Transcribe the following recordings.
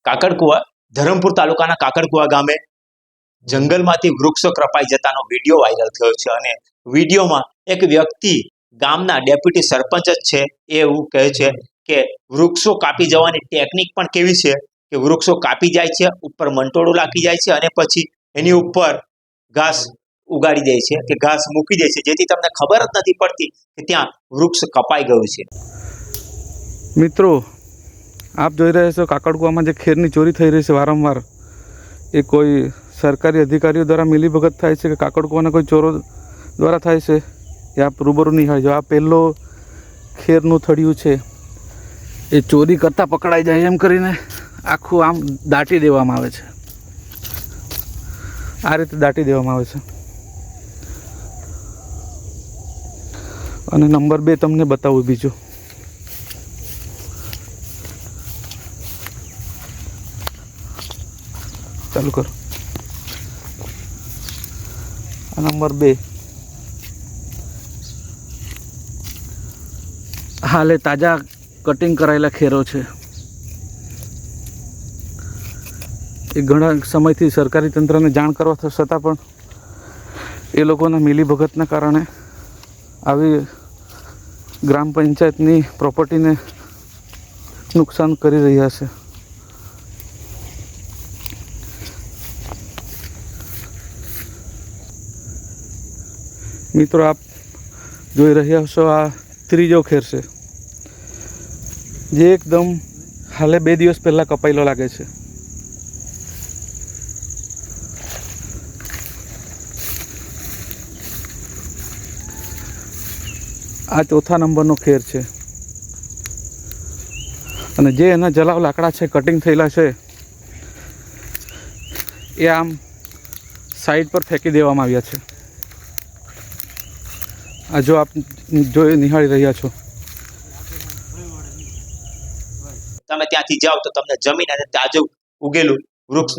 કાકડકુવા ધરમપુર તાલુકાના કાકડકુવા ગામે જંગલમાંથી વૃક્ષો કપાઈ જતાનો વિડીયો વાયરલ થયો છે અને વિડીયોમાં એક વ્યક્તિ ગામના ડેપ્યુટી સરપંચ જ છે એ એવું કહે છે કે વૃક્ષો કાપી જવાની ટેકનિક પણ કેવી છે કે વૃક્ષો કાપી જાય છે, ઉપર મંટોળું લાગી જાય છે અને પછી એની ઉપર ઘાસ ઉગાડી દે છે કે ઘાસ મૂકી દે છે, જેથી તમને ખબર જ નથી પડતી કે ત્યાં વૃક્ષ કપાઈ ગયું છે। મિત્રો, આપ જોઈ રહ્યા છો કાકડકુવામાં જે ખેરની ચોરી થઈ રહી છે વારંવાર, એ કોઈ સરકારી અધિકારીઓ દ્વારા મિલીભગત થાય છે કે કાકડકુવાના કોઈ ચોરો દ્વારા થાય છે, એ આપ રૂબરૂ નિહાળજો। આ પહેલો ખેરનું થડિયું છે, એ ચોરી કરતાં પકડાઈ જાય એમ કરીને આખું આમ દાટી દેવામાં આવે છે। આ રીતે દાટી દેવામાં આવે છે। અને નંબર 2 તમને બતાવું બીજું। ચાલુ કરો। આ નંબર 2 હાલે તાજા કટિંગ કરાયેલા ખેરો છે। એ ઘણા સમયથી સરકારી તંત્રને જાણ કરવા છતાં પણ એ લોકોના મિલીભગતના કારણે આવી ગ્રામ પંચાયતની પ્રોપર્ટીને નુકસાન કરી રહ્યા છે। મિત્રો, આપ જોઈ રહ્યા છો આ ત્રીજો ખેર છે, જે એકદમ હાલે 2 દિવસ પહેલાં કપાયેલો લાગે છે। આ ચોથા નંબરનો ખેર છે અને જે એના જલાવ લાકડા છે, કટિંગ થયેલા છે, એ આમ સાઈડ પર ફેંકી દેવામાં આવ્યા છે। આ જો આપ જોઈ નિહાળી રહ્યા છો, તમે ત્યાંથી જાઓ તો તમને જમીન અને તાજું ઉગેલું વૃક્ષ,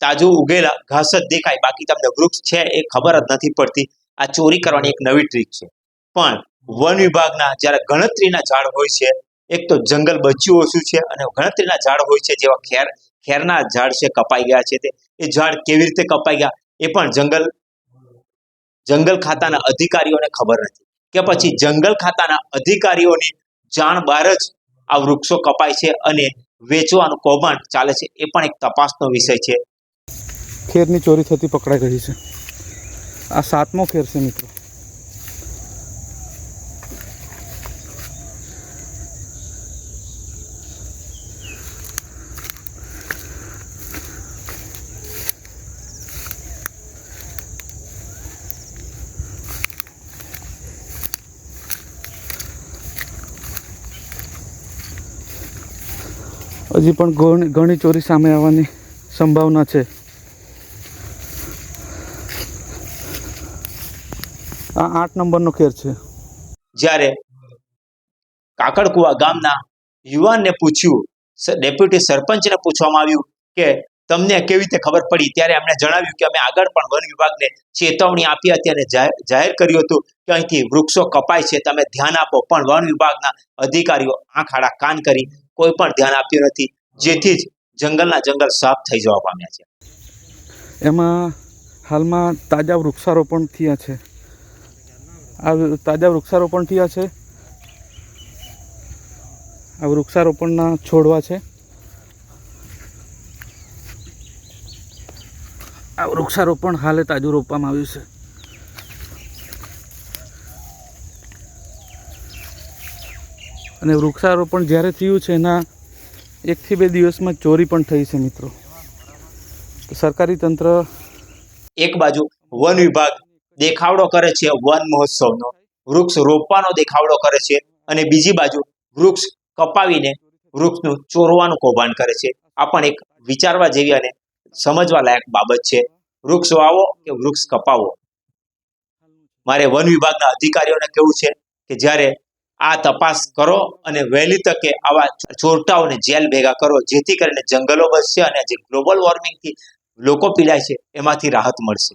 તાજું ઉગેલા ઘાસ જ દેખાય, બાકી તમને વૃક્ષ છે એ ખબર જ નથી પડતી। આ ચોરી કરવાની એક નવી ટ્રીક છે। પણ વન વિભાગના જ્યારે ગણતરીના ઝાડ હોય છે, એક તો જંગલ બચ્યું ઓછું છે અને ગણતરીના ઝાડ હોય છે, જેવા ખેરના ઝાડ છે કપાઈ ગયા છે, તે એ ઝાડ કેવી રીતે કપાઈ ગયા એ પણ જંગલ ખાતાના અધિકારીઓને ખબર નથી કે પછી જંગલ ખાતાના અધિકારીઓની જાણ બહાર જ આ વૃક્ષો કપાય છે અને વેચવાનું કૌભાંડ ચાલે છે, એ પણ એક તપાસનો વિષય છે। ખેરની ચોરી થતી પકડાઈ રહી છે। આ 7મો ખેર છે મિત્રો। હજી પણ ઘણી ચોરી સામે આવવાની સંભાવના છે। આ 8 નંબરનો ખેર છે। જ્યારે કાકડકુવા ગામના યુવાનને પૂછ્યું, ડેપ્યુટી સરપંચને પૂછવામાં આવ્યું કે તમને કેવી રીતે ખબર પડી, ત્યારે એમણે જણાવ્યું કે અમે આગળ પણ વન વિભાગને ચેતવણી આપી હતી અને જાહેર કર્યું હતું કે અહીંથી વૃક્ષો કપાય છે, તમે ધ્યાન આપો, પણ વન વિભાગના અધિકારીઓ આંખ આડા કાન કરી કોઈ પણ ધ્યાન આપ્યું નથી, જેથી જ જંગલના જંગલ સાફ થઈ જવા પામ્યા છે। એમાં હાલમાં તાજા વૃક્ષારોપણ થયા છે। આ તાજા વૃક્ષારોપણ થયા છે। આ વૃક્ષારોપણના છોડવા છે। આ વૃક્ષારોપણ હાલે તાજું રોપવામાં આવ્યું છે। અને વૃક્ષારોપણ જ્યારે થયું છે એના 1 થી 2 દિવસમાં ચોરી પણ થઈ છે મિત્રો। તો સરકારી તંત્ર એક બાજુ વન વિભાગ દેખાવડો કરે છે વન મહોત્સવનો, વૃક્ષ રોપવાનો દેખાવડો કરે છે, અને બીજી બાજુ વૃક્ષ કપાવીને વૃક્ષનું ચોરવાનું કૌભાંડ કરે છે। આ પણ એક વિચારવા જેવી અને સમજવા લાયક બાબત છે। વૃક્ષ વાવો કે વૃક્ષ કપાવો, મારે વન વિભાગના અધિકારીઓને કહેવું છે કે જ્યારે આ તપાસ કરો અને વહેલી તકે આવા ચોરટાઓને જેલ ભેગા કરો, જેથી કરીને જંગલો બચશે અને જે ગ્લોબલ વોર્મિંગથી લોકો પીડાય છે એમાંથી રાહત મળશે.